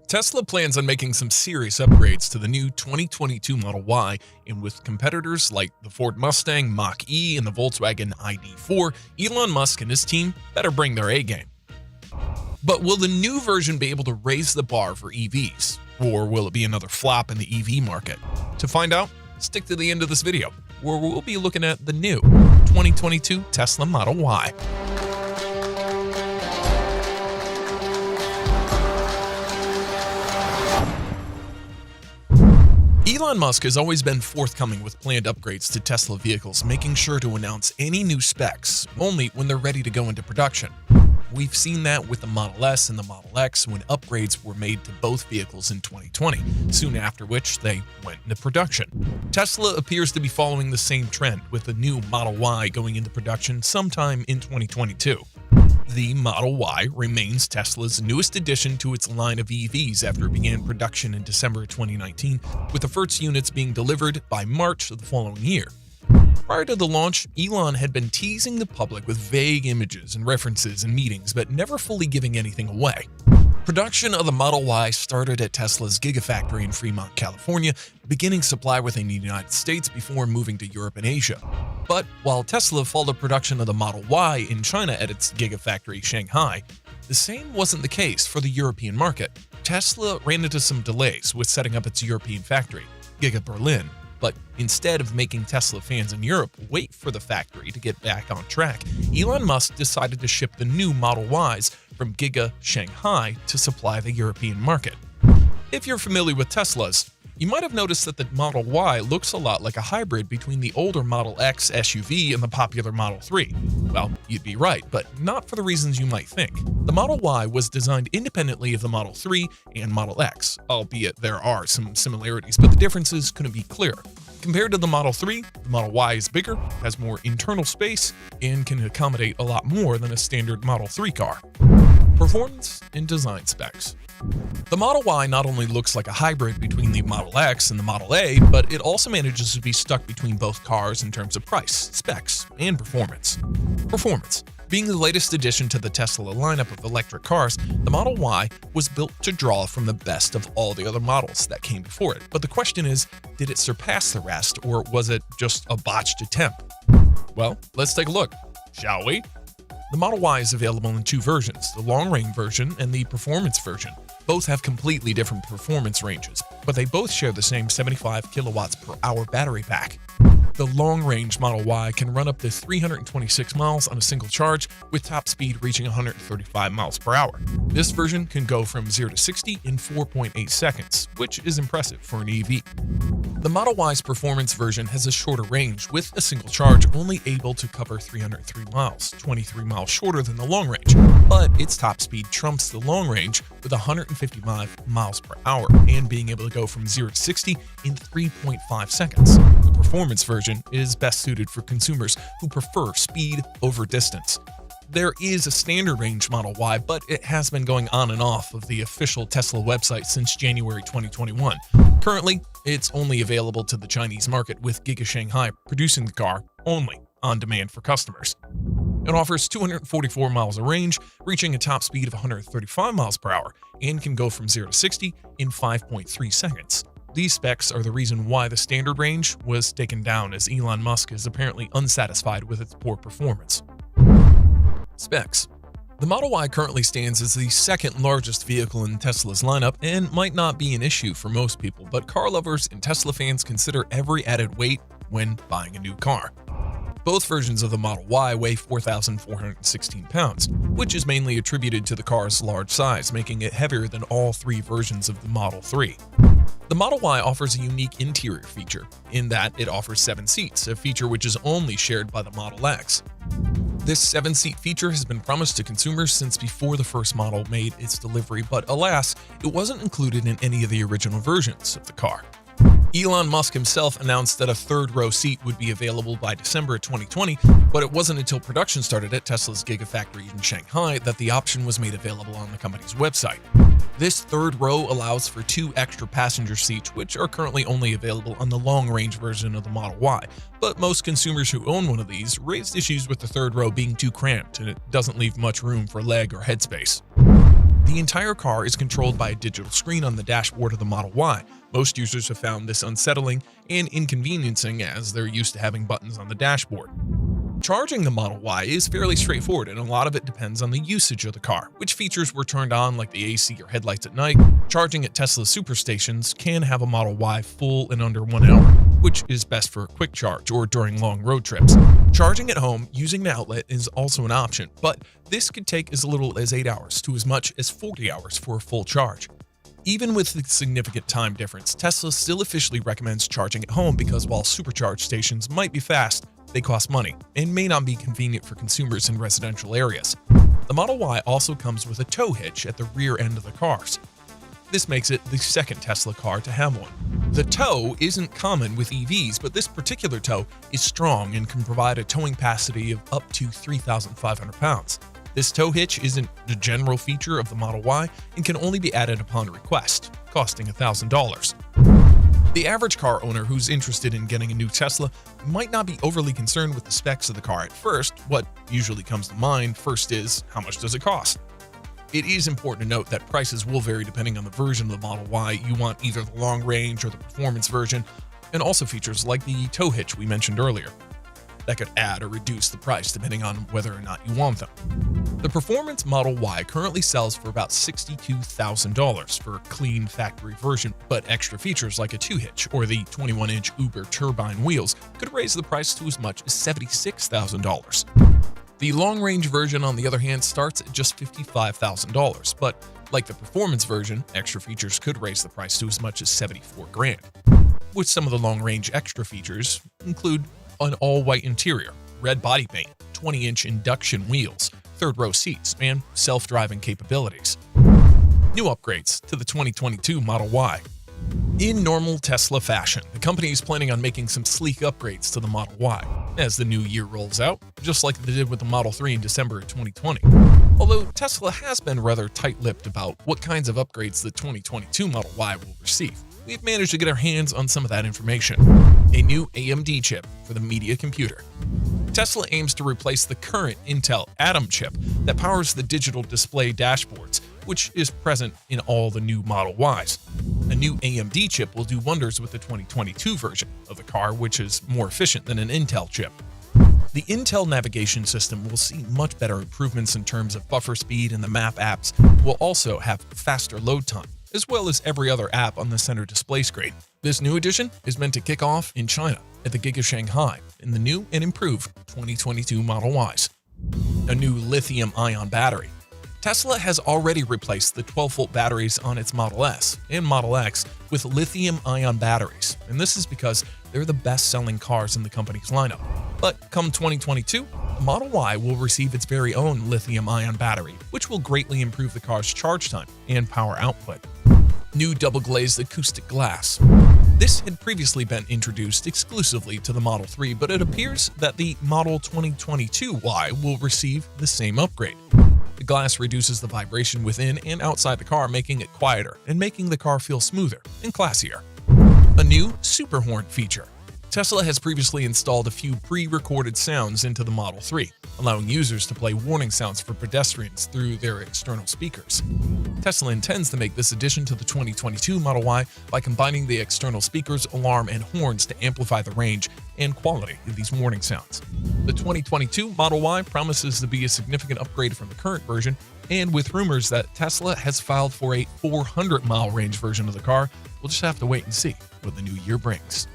Tesla plans on making some serious upgrades to the new 2022 Model Y, and with competitors like the Ford Mustang Mach-E and the Volkswagen ID.4, Elon Musk and his team better bring their A-game. But will the new version be able to raise the bar for EVs? Or will it be another flop in the EV market? To find out, stick to the end of this video, where we'll be looking at the new 2022 Tesla Model Y. Elon Musk has always been forthcoming with planned upgrades to Tesla vehicles, making sure to announce any new specs only when they're ready to go into production. We've seen that with the Model S and the Model X when upgrades were made to both vehicles in 2020, soon after which they went into production. Tesla appears to be following the same trend, with the new Model Y going into production sometime in 2022. The Model Y remains Tesla's newest addition to its line of EVs after it began production in December 2019, with the first units being delivered by March of the following year. Prior to the launch, Elon had been teasing the public with vague images and references in meetings, but never fully giving anything away. Production of the Model Y started at Tesla's Gigafactory in Fremont, California, beginning supply within the United States before moving to Europe and Asia. But while Tesla followed production of the Model Y in China at its Gigafactory Shanghai, the same wasn't the case for the European market. Tesla ran into some delays with setting up its European factory, Giga Berlin. But instead of making Tesla fans in Europe wait for the factory to get back on track, Elon Musk decided to ship the new Model Ys from Giga Shanghai to supply the European market. If you're familiar with Teslas, you might have noticed that the Model Y looks a lot like a hybrid between the older Model X SUV and the popular Model 3. Well, you'd be right, but not for the reasons you might think. The Model Y was designed independently of the Model 3 and Model X, albeit there are some similarities, but the differences couldn't be clearer. Compared to the Model 3, the Model Y is bigger, has more internal space, and can accommodate a lot more than a standard Model 3 car. Performance and design specs. The Model Y not only looks like a hybrid between the Model X and the Model A, but it also manages to be stuck between both cars in terms of price, specs, and performance. Performance. Being the latest addition to the Tesla lineup of electric cars, the Model Y was built to draw from the best of all the other models that came before it. But the question is, did it surpass the rest, or was it just a botched attempt? Well, let's take a look, shall we? The Model Y is available in two versions, the long-range version and the performance version. Both have completely different performance ranges, but they both share the same 75 kilowatts per hour battery pack. The long-range Model Y can run up to 326 miles on a single charge, with top speed reaching 135 miles per hour. This version can go from 0 to 60 in 4.8 seconds, which is impressive for an EV. The Model Y's performance version has a shorter range, with a single charge only able to cover 303 miles, 23 miles shorter than the long range, but its top speed trumps the long range with 155 miles per hour and being able to go from 0 to 60 in 3.5 seconds. The performance version is best suited for consumers who prefer speed over distance. There is a standard range Model Y, but it has been going on and off of the official Tesla website since January 2021. Currently, it's only available to the Chinese market, with Giga Shanghai producing the car only on demand for customers. It offers 244 miles of range, reaching a top speed of 135 miles per hour, and can go from 0 to 60 in 5.3 seconds. These specs are the reason why the standard range was taken down, as Elon Musk is apparently unsatisfied with its poor performance. Specs. The Model Y currently stands as the second largest vehicle in Tesla's lineup and might not be an issue for most people, but car lovers and Tesla fans consider every added weight when buying a new car. Both versions of the Model Y weigh 4,416 pounds, which is mainly attributed to the car's large size, making it heavier than all three versions of the Model 3. The Model Y offers a unique interior feature, in that it offers 7 seats, a feature which is only shared by the Model X. This 7-seat feature has been promised to consumers since before the first model made its delivery, but alas, it wasn't included in any of the original versions of the car. Elon Musk himself announced that a third-row seat would be available by December 2020, but it wasn't until production started at Tesla's Gigafactory in Shanghai that the option was made available on the company's website. This third row allows for 2 extra passenger seats, which are currently only available on the long-range version of the Model Y, but most consumers who own one of these raised issues with the third row being too cramped, and it doesn't leave much room for leg or headspace. The entire car is controlled by a digital screen on the dashboard of the Model Y. Most users have found this unsettling and inconveniencing as they're used to having buttons on the dashboard. Charging the Model Y is fairly straightforward, and a lot of it depends on the usage of the car. Which features were turned on, like the AC or headlights at night. Charging at Tesla superstations can have a Model Y full in under 1 hour, which is best for a quick charge or during long road trips. Charging at home using an outlet is also an option, but this could take as little as 8 hours to as much as 40 hours for a full charge. Even with the significant time difference, Tesla still officially recommends charging at home because while supercharge stations might be fast, they cost money and may not be convenient for consumers in residential areas. The Model Y also comes with a tow hitch at the rear end of the cars. This makes it the second Tesla car to have one. The tow isn't common with EVs, but this particular tow is strong and can provide a towing capacity of up to 3,500 pounds. This tow hitch isn't the general feature of the Model Y and can only be added upon request, costing $1,000. The average car owner who's interested in getting a new Tesla might not be overly concerned with the specs of the car at first. What usually comes to mind first is, how much does it cost? It is important to note that prices will vary depending on the version of the Model Y. You want either the long range or the performance version, and also features like the tow hitch we mentioned earlier. That could add or reduce the price depending on whether or not you want them. The Performance Model Y currently sells for about $62,000 for a clean factory version, but extra features like a tow hitch or the 21-inch Uber turbine wheels could raise the price to as much as $76,000. The long-range version, on the other hand, starts at just $55,000, but like the performance version, extra features could raise the price to as much as $74,000. With some of the long-range extra features include an all-white interior, red body paint, 20-inch induction wheels, third-row seats, and self-driving capabilities. New upgrades to the 2022 Model Y. In normal Tesla fashion, the company is planning on making some sleek upgrades to the Model Y as the new year rolls out, just like they did with the Model 3 in December of 2020. Although Tesla has been rather tight-lipped about what kinds of upgrades the 2022 Model Y will receive, we've managed to get our hands on some of that information. A new AMD chip for the media computer. Tesla aims to replace the current Intel Atom chip that powers the digital display dashboards, which is present in all the new Model Ys. A new AMD chip will do wonders with the 2022 version of the car, which is more efficient than an Intel chip. The Intel navigation system will see much better improvements in terms of buffer speed, and the map apps will also have faster load time, as well as every other app on the center display screen. This new edition is meant to kick off in China at the Giga Shanghai in the new and improved 2022 Model Ys. A new lithium-ion battery. Tesla has already replaced the 12-volt batteries on its Model S and Model X with lithium-ion batteries, and this is because they're the best-selling cars in the company's lineup. But come 2022, the Model Y will receive its very own lithium-ion battery, which will greatly improve the car's charge time and power output. New double-glazed acoustic glass. This had previously been introduced exclusively to the Model 3, but it appears that the Model 2022 Y will receive the same upgrade. The glass reduces the vibration within and outside the car, making it quieter and making the car feel smoother and classier. A new super horn feature. Tesla has previously installed a few pre-recorded sounds into the Model 3, allowing users to play warning sounds for pedestrians through their external speakers. Tesla intends to make this addition to the 2022 Model Y by combining the external speakers, alarm, and horns to amplify the range and quality of these warning sounds. The 2022 Model Y promises to be a significant upgrade from the current version, and with rumors that Tesla has filed for a 400-mile range version of the car, we'll just have to wait and see what the new year brings.